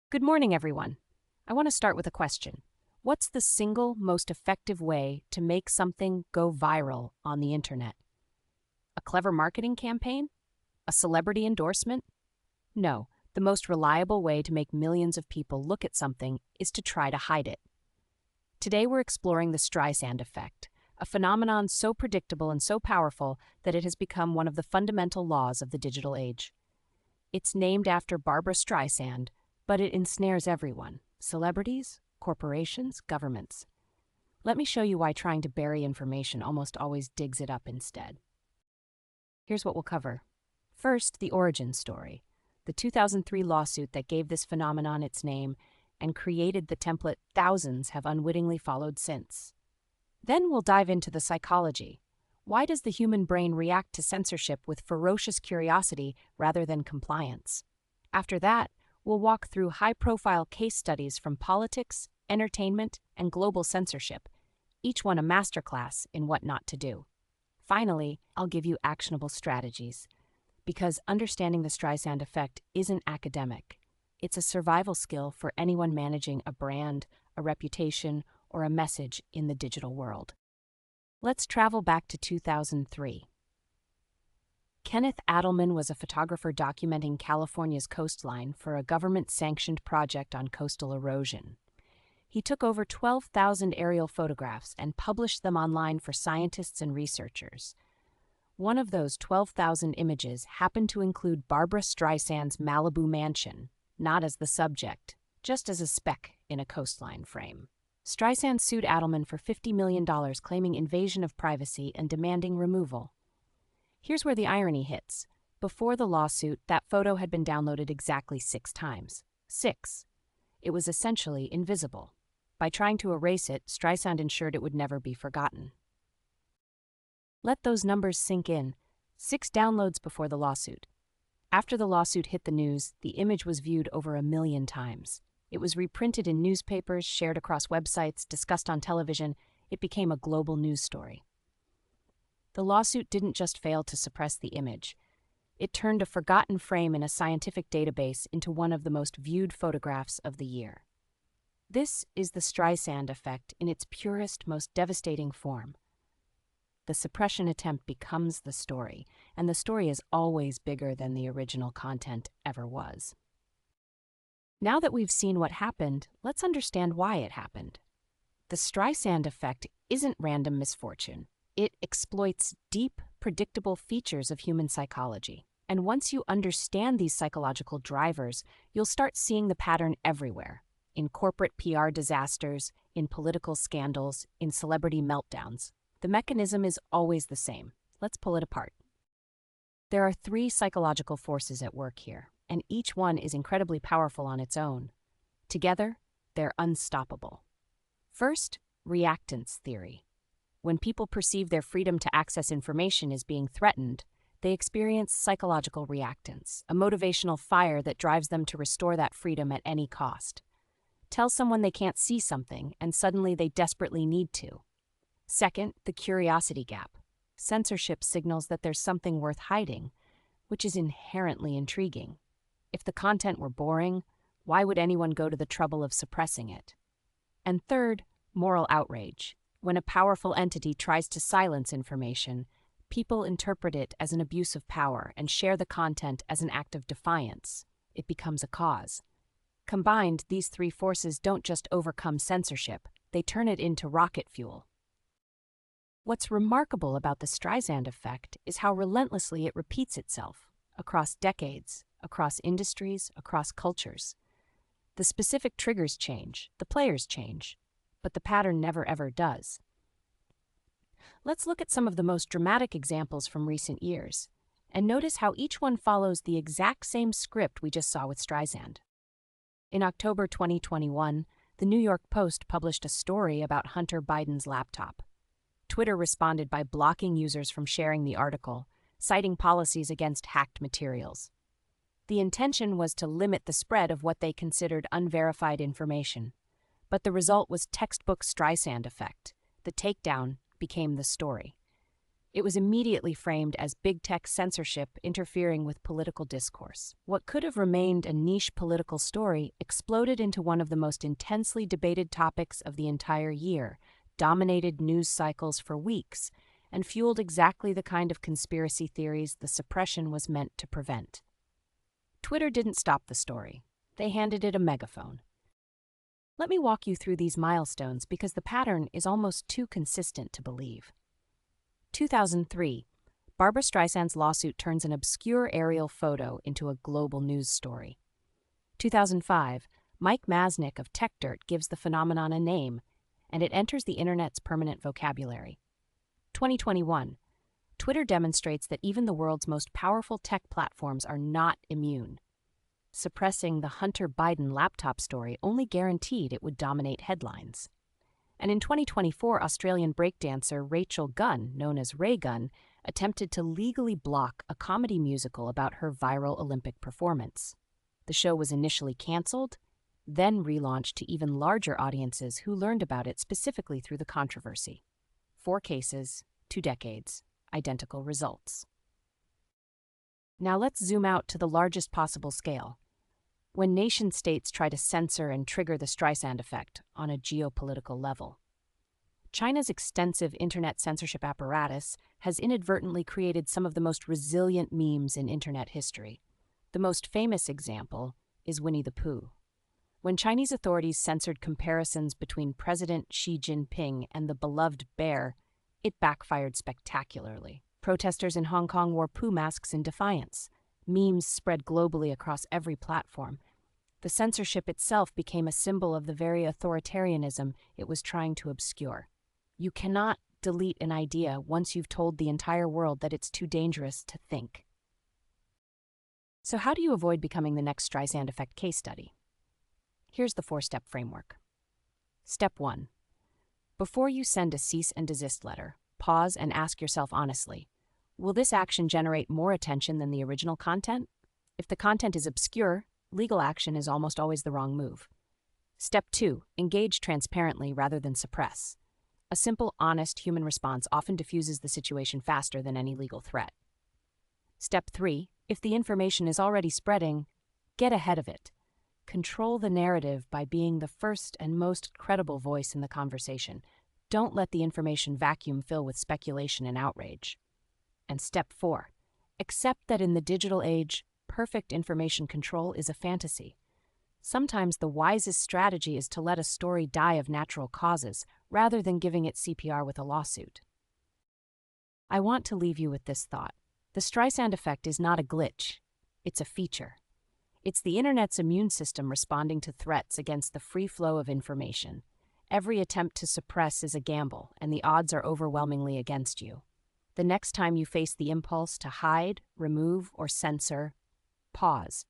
Good morning, everyone. I want to start with a question. What's the single most effective way to make something go viral on the internet? A clever marketing campaign? A celebrity endorsement? No, the most reliable way to make millions of people look at something is to try to hide it. Today we're exploring the Streisand effect, a phenomenon so predictable and so powerful that it has become one of the fundamental laws of the digital age. It's named after Barbra Streisand, but it ensnares everyone: celebrities, corporations, governments. Let me show you why trying to bury information almost always digs it up instead. Here's what we'll cover. First, the origin story, the 2003 lawsuit that gave this phenomenon its name and created the template thousands have unwittingly followed since. Then we'll dive into the psychology. Why does the human brain react to censorship with ferocious curiosity rather than compliance? After that, we'll walk through high-profile case studies from politics, entertainment, and global censorship, each one a masterclass in what not to do. Finally, I'll give you actionable strategies, because understanding the Streisand effect isn't academic. It's a survival skill for anyone managing a brand, a reputation, or a message in the digital world. Let's travel back to 2003. Kenneth Adelman was a photographer documenting California's coastline for a government-sanctioned project on coastal erosion. He took over 12,000 aerial photographs and published them online for scientists and researchers. One of those 12,000 images happened to include Barbra Streisand's Malibu mansion, not as the subject, just as a speck in a coastline frame. Streisand sued Adelman for $50 million, claiming invasion of privacy and demanding removal. Here's where the irony hits. Before the lawsuit, that photo had been downloaded exactly 6 times. 6. It was essentially invisible. By trying to erase it, Streisand ensured it would never be forgotten. Let those numbers sink in. 6 downloads before the lawsuit. After the lawsuit hit the news, the image was viewed over 1 million times. It was reprinted in newspapers, shared across websites, discussed on television. It became a global news story. The lawsuit didn't just fail to suppress the image. It turned a forgotten frame in a scientific database into one of the most viewed photographs of the year. This is the Streisand effect in its purest, most devastating form. The suppression attempt becomes the story, and the story is always bigger than the original content ever was. Now that we've seen what happened, let's understand why it happened. The Streisand effect isn't random misfortune. It exploits deep, predictable features of human psychology. And once you understand these psychological drivers, you'll start seeing the pattern everywhere: in corporate PR disasters, in political scandals, in celebrity meltdowns. The mechanism is always the same. Let's pull it apart. There are 3 psychological forces at work here, and each one is incredibly powerful on its own. Together, they're unstoppable. First, reactance theory. When people perceive their freedom to access information is being threatened, they experience psychological reactance, a motivational fire that drives them to restore that freedom at any cost. Tell someone they can't see something, and suddenly they desperately need to. Second, the curiosity gap. Censorship signals that there's something worth hiding, which is inherently intriguing. If the content were boring, why would anyone go to the trouble of suppressing it? And third, moral outrage. When a powerful entity tries to silence information, people interpret it as an abuse of power and share the content as an act of defiance. It becomes a cause. Combined, these 3 forces don't just overcome censorship, they turn it into rocket fuel. What's remarkable about the Streisand effect is how relentlessly it repeats itself, across decades, across industries, across cultures. The specific triggers change, the players change, but the pattern never ever does. Let's look at some of the most dramatic examples from recent years, and notice how each one follows the exact same script we just saw with Streisand. In October 2021, the New York Post published a story about Hunter Biden's laptop. Twitter responded by blocking users from sharing the article, citing policies against hacked materials. The intention was to limit the spread of what they considered unverified information. But the result was textbook Streisand effect. The takedown became the story. It was immediately framed as big tech censorship interfering with political discourse. What could have remained a niche political story exploded into one of the most intensely debated topics of the entire year, dominated news cycles for weeks, and fueled exactly the kind of conspiracy theories the suppression was meant to prevent. Twitter didn't stop the story. They handed it a megaphone. Let me walk you through these milestones because the pattern is almost too consistent to believe. 2003, Barbra Streisand's lawsuit turns an obscure aerial photo into a global news story. 2005, Mike Masnick of TechDirt gives the phenomenon a name, and it enters the internet's permanent vocabulary. 2021, Twitter demonstrates that even the world's most powerful tech platforms are not immune. Suppressing the Hunter Biden laptop story only guaranteed it would dominate headlines. And in 2024, Australian breakdancer Rachel Gunn, known as Ray Gunn, attempted to legally block a comedy musical about her viral Olympic performance. The show was initially canceled, then relaunched to even larger audiences who learned about it specifically through the controversy. 4 cases, 2 decades, identical results. Now let's zoom out to the largest possible scale. When nation-states try to censor and trigger the Streisand effect on a geopolitical level. China's extensive internet censorship apparatus has inadvertently created some of the most resilient memes in internet history. The most famous example is Winnie the Pooh. When Chinese authorities censored comparisons between President Xi Jinping and the beloved bear, it backfired spectacularly. Protesters in Hong Kong wore Pooh masks in defiance. Memes spread globally across every platform. The censorship itself became a symbol of the very authoritarianism it was trying to obscure. You cannot delete an idea once you've told the entire world that it's too dangerous to think. So how do you avoid becoming the next Streisand effect case study? Here's the 4-step framework. Step 1. Before you send a cease and desist letter, pause and ask yourself honestly, will this action generate more attention than the original content? If the content is obscure, legal action is almost always the wrong move. Step 2. Engage transparently rather than suppress. A simple, honest human response often diffuses the situation faster than any legal threat. Step 3. If the information is already spreading, get ahead of it. Control the narrative by being the first and most credible voice in the conversation. Don't let the information vacuum fill with speculation and outrage. And step 4. Accept that in the digital age, perfect information control is a fantasy. Sometimes the wisest strategy is to let a story die of natural causes rather than giving it CPR with a lawsuit. I want to leave you with this thought. The Streisand effect is not a glitch. It's a feature. It's the internet's immune system responding to threats against the free flow of information. Every attempt to suppress is a gamble, and the odds are overwhelmingly against you. The next time you face the impulse to hide, remove, or censor, pause.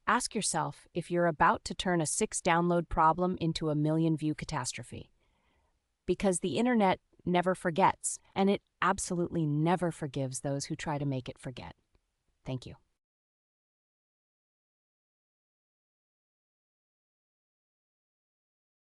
Ask yourself if you're about to turn a 6-download problem into a 1,000,000-view catastrophe. Because the internet never forgets, and it absolutely never forgives those who try to make it forget. Thank you.